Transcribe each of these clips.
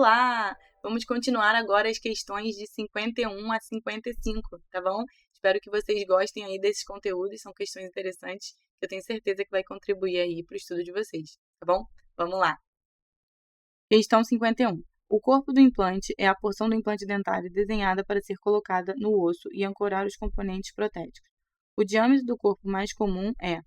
Olá! Vamos continuar agora as questões de 51 a 55, tá bom? Espero que vocês gostem aí desses conteúdos, são questões interessantes que eu tenho certeza que vai contribuir aí para o estudo de vocês, tá bom? Vamos lá! Questão 51. O corpo do implante é a porção do implante dentário desenhada para ser colocada no osso e ancorar os componentes protéticos. O diâmetro do corpo mais comum é...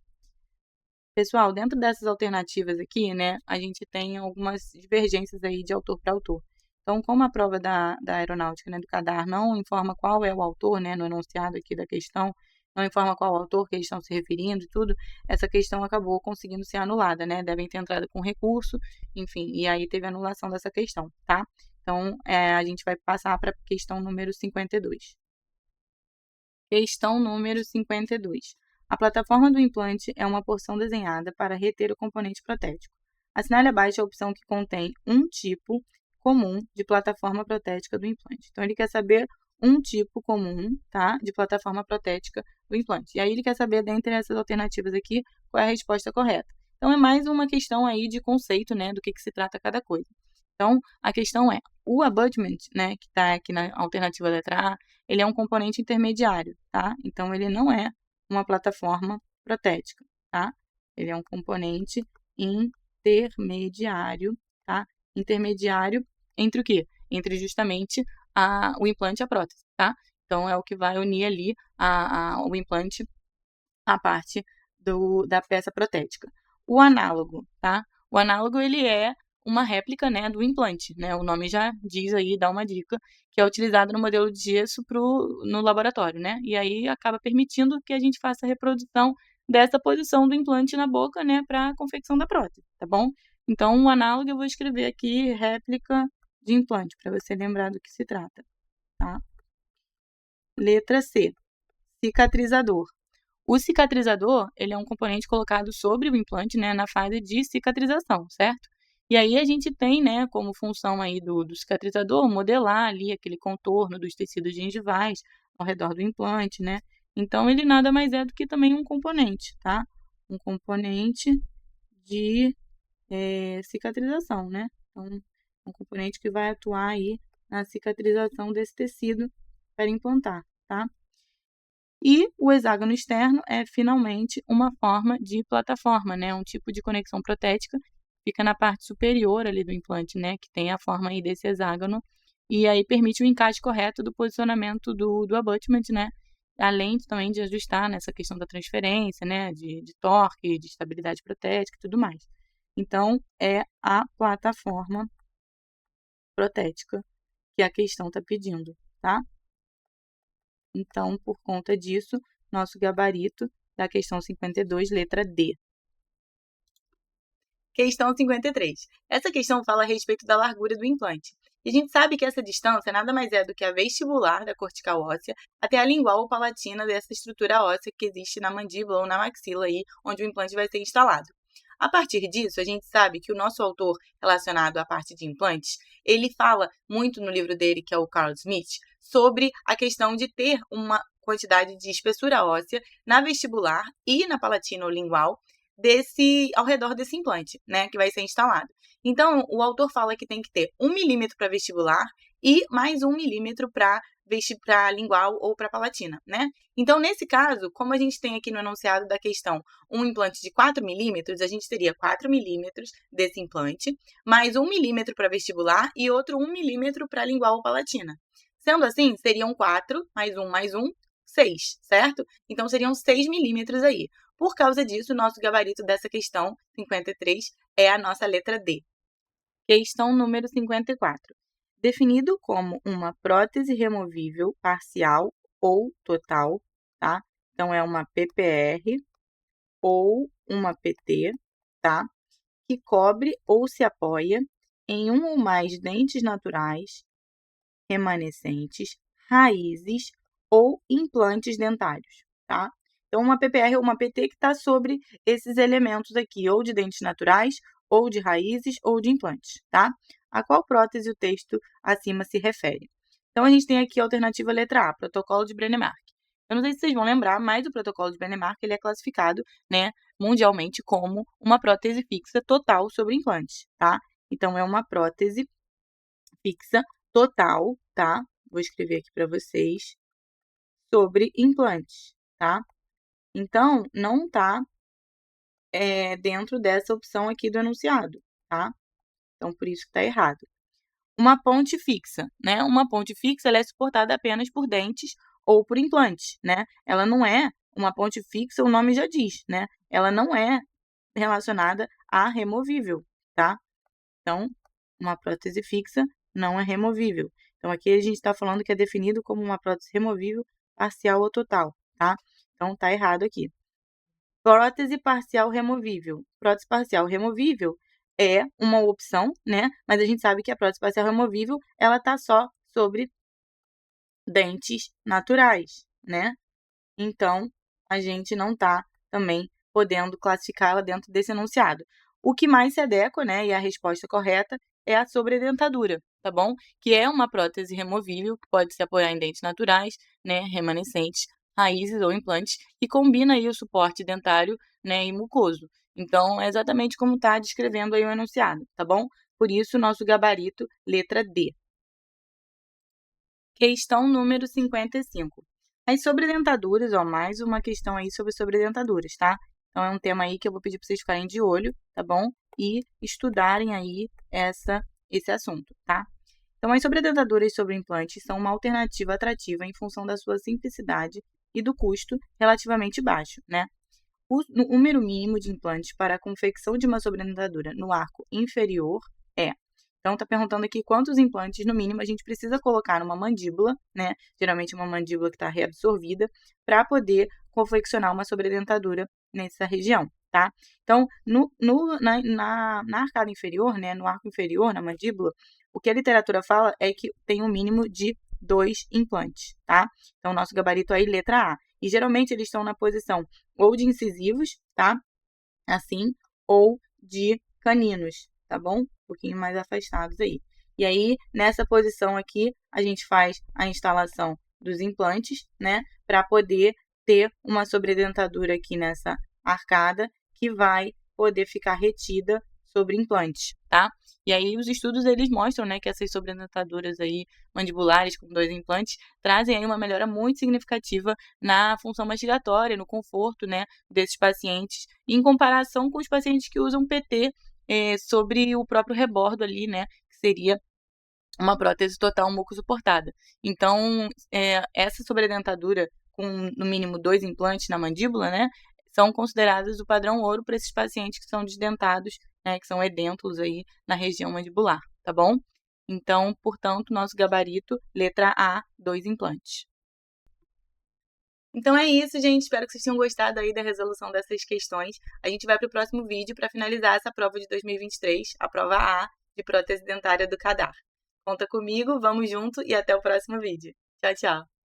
Pessoal, dentro dessas alternativas aqui, né, a gente tem algumas divergências aí de autor para autor. Então, como a prova da aeronáutica, né, do CADAR não informa qual é o autor, né, no enunciado aqui da questão, não informa qual autor que eles estão se referindo e tudo, essa questão acabou conseguindo ser anulada, né, devem ter entrado com recurso, enfim, e aí teve anulação dessa questão, tá? Então, a gente vai passar para a questão número 52. Questão número 52. A plataforma do implante é uma porção desenhada para reter o componente protético. Assinale abaixo a opção que contém um tipo comum de plataforma protética do implante. Então, ele quer saber um tipo comum, tá, de plataforma protética do implante. E aí, ele quer saber, dentre essas alternativas aqui, qual é a resposta correta. Então, é mais uma questão aí de conceito, né, do que se trata cada coisa. Então, a questão é, o abutment, né, que está aqui na alternativa letra A, ele é um componente intermediário, tá? Então, ele não é uma plataforma protética, tá? Ele é um componente intermediário, tá? Intermediário entre o quê? Entre justamente o implante e a prótese, tá? Então, é o que vai unir ali o implante à parte da peça protética. O análogo, tá? O análogo, ele é uma réplica, né, do implante, né? O nome já diz aí, dá uma dica, que é utilizado no modelo de gesso no laboratório, né? E aí acaba permitindo que a gente faça a reprodução dessa posição do implante na boca, né, para a confecção da prótese, tá bom? Então, o análogo eu vou escrever aqui réplica de implante, para você lembrar do que se trata, tá? Letra C, cicatrizador. O cicatrizador, ele é um componente colocado sobre o implante, né, na fase de cicatrização, certo? E aí a gente tem, né, como função aí do cicatrizador, modelar ali aquele contorno dos tecidos gengivais ao redor do implante, né? Então, ele nada mais é do que também um componente, tá? Um componente de cicatrização, né? Então, um componente que vai atuar aí na cicatrização desse tecido para implantar, tá? E o hexágono externo é, finalmente, uma forma de plataforma, né? Um tipo de conexão protética, fica na parte superior ali do implante, né? Que tem a forma aí desse hexágono, e aí permite o encaixe correto do posicionamento do abutment, né? Além também de ajustar nessa questão da transferência, né? De torque, de estabilidade protética e tudo mais. Então, é a plataforma protética que a questão está pedindo, tá? Então, por conta disso, nosso gabarito da questão 52, letra D. Questão 53. Essa questão fala a respeito da largura do implante. E a gente sabe que essa distância nada mais é do que a vestibular da cortical óssea até a lingual ou palatina dessa estrutura óssea que existe na mandíbula ou na maxila aí, onde o implante vai ser instalado. A partir disso, a gente sabe que o nosso autor relacionado à parte de implantes, ele fala muito no livro dele, que é o Carl Smith, sobre a questão de ter uma quantidade de espessura óssea na vestibular e na palatina ou lingual ao redor desse implante, né, que vai ser instalado. Então, o autor fala que tem que ter 1 milímetro para vestibular e mais 1 milímetro para lingual ou para palatina, né? Então, nesse caso, como a gente tem aqui no enunciado da questão um implante de 4 milímetros, a gente teria 4 milímetros desse implante, mais 1 milímetro para vestibular e outro 1 milímetro para lingual ou palatina. Sendo assim, seriam 4 mais 1, 6, certo? Então, seriam 6 milímetros aí. Por causa disso, o nosso gabarito dessa questão 53 é a nossa letra D. Questão número 54. Definido como uma prótese removível parcial ou total, tá? Então, é uma PPR ou uma PT, tá? Que cobre ou se apoia em um ou mais dentes naturais, remanescentes, raízes ou implantes dentários, tá? Então, uma PPR ou uma PT que está sobre esses elementos aqui, ou de dentes naturais, ou de raízes, ou de implantes, tá? A qual prótese o texto acima se refere? Então, a gente tem aqui a alternativa letra A, protocolo de Brennemark. Eu não sei se vocês vão lembrar, mas o protocolo de Brennemark ele é classificado, né, mundialmente como uma prótese fixa total sobre implantes, tá? Então, é uma prótese fixa total, tá? Vou escrever aqui para vocês, sobre implantes, tá? Então, não está dentro dessa opção aqui do enunciado, tá? Então, por isso que está errado. Uma ponte fixa, né? Uma ponte fixa, ela é suportada apenas por dentes ou por implantes, né? Ela não é uma ponte fixa, o nome já diz, né? Ela não é relacionada a removível, tá? Então, uma prótese fixa não é removível. Então, aqui a gente está falando que é definido como uma prótese removível parcial ou total, tá? Então, tá errado aqui. Prótese parcial removível. Prótese parcial removível é uma opção, né? Mas a gente sabe que a prótese parcial removível, ela tá só sobre dentes naturais, né? Então, a gente não tá também podendo classificá-la dentro desse enunciado. O que mais se adequa, né, e a resposta correta é a sobredentadura, tá bom? Que é uma prótese removível que pode se apoiar em dentes naturais, né, remanescentes, raízes ou implantes, e combina aí o suporte dentário, né, e mucoso. Então, é exatamente como está descrevendo aí o enunciado, tá bom? Por isso, nosso gabarito, letra D. Questão número 55. As sobredentaduras, ó, mais uma questão aí sobre sobredentaduras, tá? Então, é um tema aí que eu vou pedir para vocês ficarem de olho, tá bom? E estudarem aí esse assunto, tá? Então, as sobredentaduras sobre implantes são uma alternativa atrativa em função da sua simplicidade e do custo relativamente baixo, né? O número mínimo de implantes para a confecção de uma sobredentadura no arco inferior é. Então, está perguntando aqui quantos implantes, no mínimo, a gente precisa colocar numa mandíbula, né? Geralmente uma mandíbula que está reabsorvida, para poder confeccionar uma sobredentadura nessa região, tá? Então, na arcada inferior, né? No arco inferior, na mandíbula, o que a literatura fala é que tem um mínimo de 2 implantes, tá? Então, nosso gabarito aí, letra A. E geralmente eles estão na posição ou de incisivos, tá? Assim, ou de caninos, tá bom? Um pouquinho mais afastados aí. E aí, nessa posição aqui, a gente faz a instalação dos implantes, né? Para poder ter uma sobredentadura aqui nessa arcada que vai poder ficar retida sobre implantes, tá? E aí os estudos eles mostram, né, que essas sobredentaduras aí mandibulares com 2 implantes trazem aí uma melhora muito significativa na função mastigatória, no conforto, né, desses pacientes, em comparação com os pacientes que usam PT sobre o próprio rebordo ali, né, que seria uma prótese total muco-suportada. Então, essa sobredentadura com no mínimo 2 implantes na mandíbula, né, são consideradas o padrão ouro para esses pacientes que são desdentados, né, que são edêntulos aí na região mandibular, tá bom? Então, portanto, nosso gabarito, letra A, 2 implantes. Então é isso, gente. Espero que vocês tenham gostado aí da resolução dessas questões. A gente vai para o próximo vídeo para finalizar essa prova de 2023, a prova A de prótese dentária do CADAR. Conta comigo, vamos junto e até o próximo vídeo. Tchau, tchau!